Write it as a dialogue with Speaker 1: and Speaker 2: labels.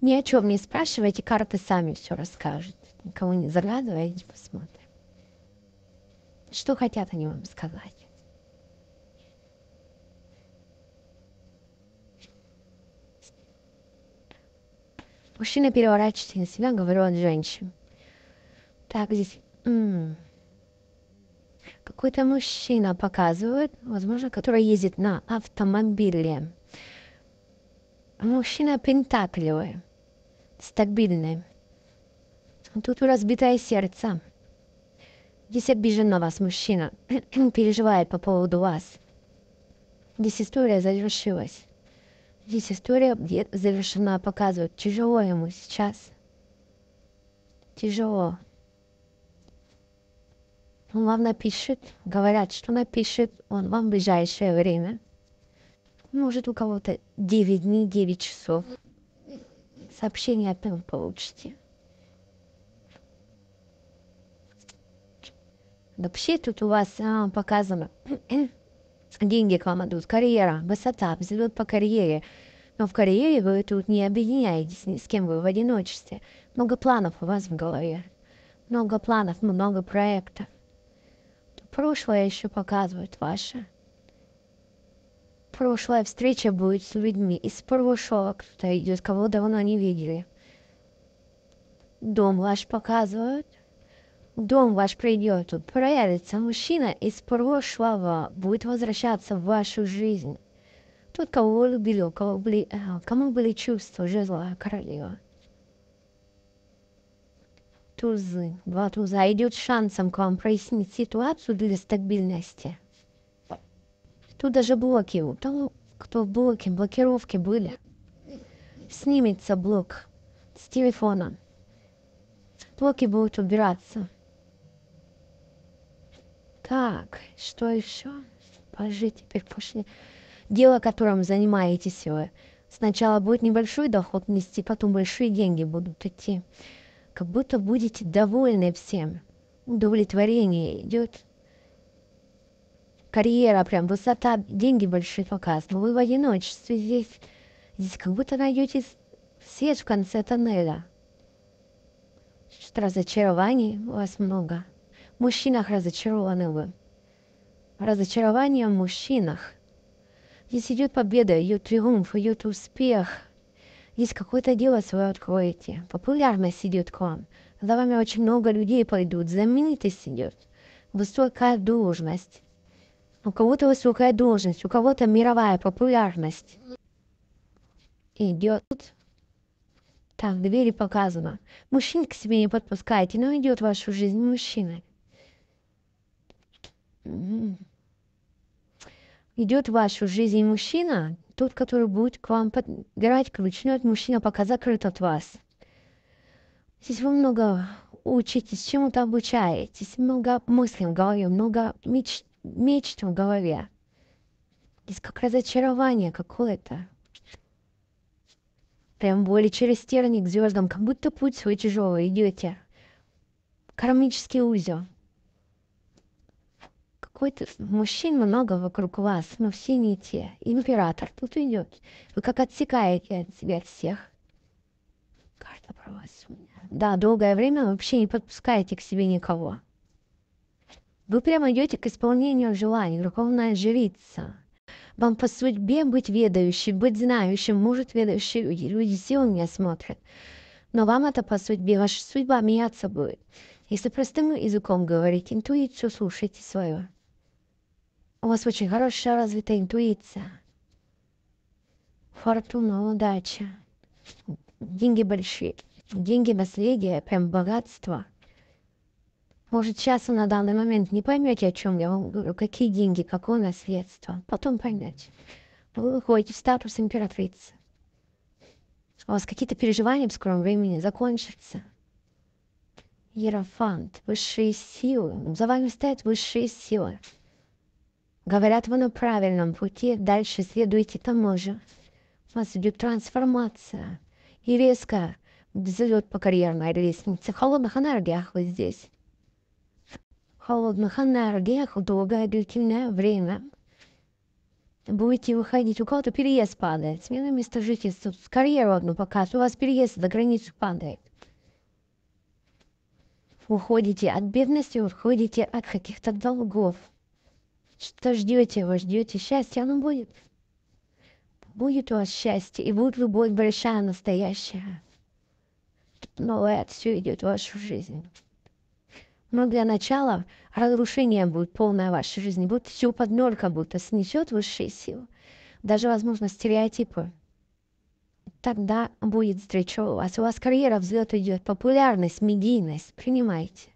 Speaker 1: Ни о чем не спрашивайте, карты сами все расскажут. Никого не загадывайте, посмотрим. Что хотят они вам сказать? Мужчина переворачивается на себя, говорю от женщин. Так, здесь какой-то мужчина показывает, возможно, который ездит на автомобиле. Мужчина пентаклевый, стабильный. Тут разбитое сердце. Здесь обижен на вас мужчина, переживает по поводу вас. Здесь история завершилась. Здесь история завершена, показывает, тяжело ему сейчас. Тяжело. Он вам напишет, говорят, что напишет он вам в ближайшее время. Может, у кого-то 9 дней, 9 часов. Сообщение от него получите. Вообще тут у вас показано, деньги к вам идут, карьера, высота, взлет по карьере. Но в карьере вы тут не объединяетесь ни с кем, вы в одиночестве. Много планов у вас в голове. Много планов, много проектов. Прошлое еще показывает ваше. Прошлая встреча будет с людьми из прошлого, кто-то идет, кого давно не видели. Дом ваш показывает. Дом ваш придет, тут проявится мужчина из прошлого, будет возвращаться в вашу жизнь. Тот, кого вы любили, кому были чувства, жезловая королева. Тузы, 2 туза, идет шансом к вам прояснить ситуацию для стабильности. Тут даже блоки, у того, кто в блоке, блокировки были. Снимется блок с телефона. Блоки будут убираться. Так, что еще? Пожить теперь пошли. Дело, которым занимаетесь вы. Сначала будет небольшой доход нести, потом большие деньги будут идти. Как будто будете довольны всем. Удовлетворение идет. Карьера прям, высота, деньги большие показаны. Вы в одиночестве здесь. Здесь как будто найдете свет в конце тоннеля. Что разочарований у вас много. В мужчинах разочарованы вы. Разочарование в мужчинах. Здесь идет победа, идет триумф, идет успех. Здесь какое-то дело свое откроете. Популярность идет к вам. За вами очень много людей пойдут. Знаменитость идет. Высокая должность. У кого-то высокая должность, у кого-то мировая популярность. Идет. Так, двери показано. Мужчин к себе не подпускайте, но идет в вашу жизнь мужчина. Идет в вашу жизнь мужчина, тот, который будет к вам подбирать ключ, но этот мужчина пока закрыт от вас. Здесь вы много учитесь, чему-то обучаетесь, много мыслей в голове, много мечт в голове. Здесь как разочарование какое-то. Прям боли через тернии к звездам, как будто путь свой тяжелый идете. Кармический узел. Какой-то мужчин много вокруг вас, но все не те. Император тут идет. Вы как отсекаете от себя всех. Карта про вас у меня. Да, долгое время вообще не подпускаете к себе никого. Вы прямо идете к исполнению желаний, верховная жрица. Вам по судьбе быть ведающим, быть знающим, может ведающие люди. Люди силы меня смотрят. Но вам это по судьбе, ваша судьба меняться будет. Если простым языком говорить, интуицию слушайте свою. У вас очень хорошая развитая интуиция. Фортуна, удача. Деньги большие. Деньги, наследие, прям богатство. Может, сейчас вы на данный момент не поймете, о чем я вам говорю, какие деньги, какое наследство. Потом поймете. Вы выходите в статус императрицы. У вас какие-то переживания в скором времени закончатся. Иерофант, высшие силы. За вами стоят высшие силы. Говорят, вы на правильном пути, дальше следуйте тому же. У вас идет трансформация. И резко взлет по карьерной лестнице. В холодных энергиях вы здесь. В холодных энергиях долгое длительное время. Будете выходить, у кого-то переезд падает, смена места жительства, карьеру одну показывает, у вас переезд за границу падает. Уходите от бедности, уходите от каких-то долгов. Что ждете? Вы ждете счастья, оно будет. Будет у вас счастье, и будет любовь большая, настоящая. Новое все идет в вашу жизнь. Но для начала разрушение будет полное в вашей жизни. Будет все под как будто снесет высшие силы. Даже, возможно, стереотипы. Тогда будет встреча у вас. У вас карьера взлет идет, популярность, медийность. Принимайте.